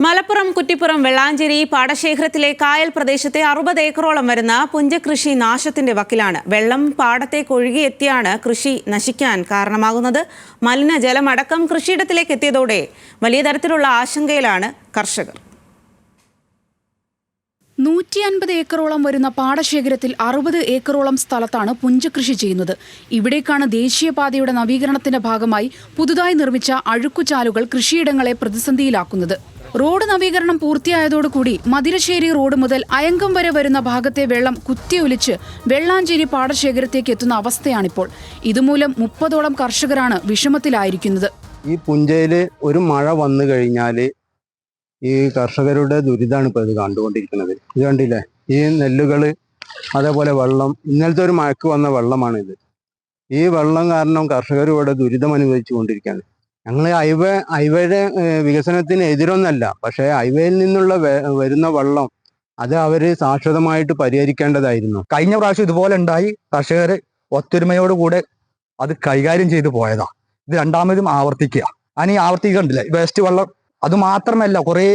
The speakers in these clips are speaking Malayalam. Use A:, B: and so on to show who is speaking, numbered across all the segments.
A: മലപ്പുറം കുറ്റിപ്പുറം വെള്ളാഞ്ചേരി പാടശേഖരത്തിലെ കായൽ പ്രദേശത്തെ 60 ഏക്കറോളം വരുന്ന പുഞ്ചകൃഷി നാശത്തിന്റെ വക്കിലാണ്. വെള്ളം പാടത്തേക്ക് ഒഴുകിയെത്തിയാണ് കൃഷി നശിക്കാൻ കാരണമാകുന്നത്. മലിനജലമടക്കം കൃഷിയിടത്തിലേക്ക് എത്തിയതോടെ വലിയ തരത്തിലുള്ള ആശങ്കയിലാണ് കർഷകർ.
B: 150 ഏക്കറോളം വരുന്ന പാടശേഖരത്തിൽ 60 ഏക്കറോളം സ്ഥലത്താണ് പുഞ്ചകൃഷി ചെയ്യുന്നത്. ഇവിടേക്കാണ് ദേശീയപാതയുടെ നവീകരണത്തിന്റെ ഭാഗമായി പുതുതായി നിർമ്മിച്ച അഴുക്കുചാലുകൾ കൃഷിയിടങ്ങളെ പ്രതിസന്ധിയിലാക്കുന്നത്. റോഡ് നവീകരണം പൂർത്തിയായതോടുകൂടി മതിരശ്ശേരി റോഡ് മുതൽ അയങ്കം വരെ വരുന്ന ഭാഗത്തെ വെള്ളം കുത്തിയൊലിച്ച് വെള്ളാഞ്ചേരി പാടശേഖരത്തേക്ക് എത്തുന്ന അവസ്ഥയാണിപ്പോൾ. ഇതുമൂലം 30ഓളം കർഷകരാണ് വിഷമത്തിലായിരിക്കുന്നത്.
C: ഈ പുഞ്ചയില് ഒരു മഴ വന്നു കഴിഞ്ഞാൽ ഈ കർഷകരുടെ ദുരിതമാണ് ഇപ്പോൾ ഇത് കണ്ടുകൊണ്ടിരിക്കുന്നത്. ഇത് കണ്ടില്ലേ, ഈ നെല്ലുകള് അതേപോലെ വെള്ളം, ഇന്നലത്തെ ഒരു മഴക്ക് വന്ന വെള്ളമാണിത്. ഈ വെള്ളം കാരണം കർഷകർ ഇവിടെ ദുരിതം അനുഭവിച്ചു കൊണ്ടിരിക്കുകയാണ്. ഞങ്ങൾ ഹൈവേയുടെ വികസനത്തിന് എതിരൊന്നല്ല, പക്ഷേ ഹൈവേയിൽ നിന്നുള്ള വരുന്ന വെള്ളം അത് അവര് ശാശ്വതമായിട്ട് പരിഹരിക്കേണ്ടതായിരുന്നു.
D: കഴിഞ്ഞ പ്രാവശ്യം ഇതുപോലെ ഉണ്ടായി, കർഷകർ ഒത്തൊരുമയോടുകൂടെ അത് കൈകാര്യം ചെയ്തു പോയതാ. ഇത് രണ്ടാമതും ആവർത്തിക്കുക. അതിന് ആവർത്തിക്കണ്ടില്ല. വേസ്റ്റ് വെള്ളം അത് മാത്രമല്ല, കുറേ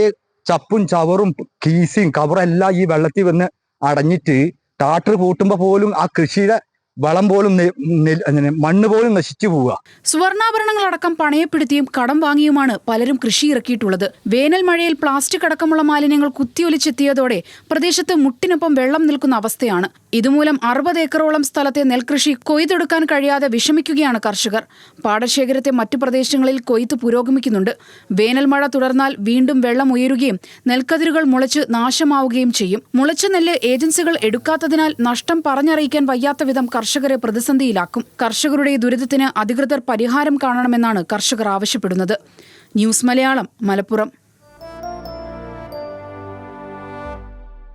D: ചപ്പും ചവറും കീസിയും കവറും എല്ലാം ഈ വെള്ളത്തിൽ വന്ന് അടഞ്ഞിട്ട് ട്രാക്ടർ കൂട്ടുമ്പോൾ പോലും ആ കൃഷിയുടെ വളം പോലും മണ്ണ് പോലും നശിച്ചു പോവുക.
B: സ്വർണ്ണാഭരണങ്ങളടക്കം പണയപ്പെടുത്തിയും കടം വാങ്ങിയുമാണ് പലരും കൃഷി ഇറക്കിയിട്ടുള്ളത്. വേനൽ മഴയിൽ പ്ലാസ്റ്റിക് അടക്കമുള്ള മാലിന്യങ്ങൾ കുത്തിയൊലിച്ചെത്തിയതോടെ പ്രദേശത്ത് മുട്ടിനൊപ്പം വെള്ളം നിൽക്കുന്ന അവസ്ഥയാണ്. ഇതുമൂലം 60 ഏക്കറോളം സ്ഥലത്തെ നെൽകൃഷി കൊയ്തെടുക്കാൻ കഴിയാതെ വിഷമിക്കുകയാണ് കർഷകർ. പാടശേഖരത്തെ മറ്റു പ്രദേശങ്ങളിൽ കൊയ്ത്ത് പുരോഗമിക്കുന്നുണ്ട്. വേനൽ മഴ തുടർന്നാൽ വീണ്ടും വെള്ളം ഉയരുകയും നെൽക്കതിരുകൾ മുളച്ച് നാശമാവുകയും ചെയ്യും. മുളച്ച നെല്ല് ഏജൻസികൾ എടുക്കാത്തതിനാൽ നഷ്ടം പറഞ്ഞറിയിക്കാൻ വയ്യാത്ത വിധം കർഷകരെ പ്രതിസന്ധിയിലാക്കും. കർഷകരുടെ ദുരിതത്തിന് അധികൃതർ പരിഹാരം കാണണമെന്നാണ് കർഷകർ ആവശ്യപ്പെടുന്നത്. ന്യൂസ് മലയാളം, മലപ്പുറം.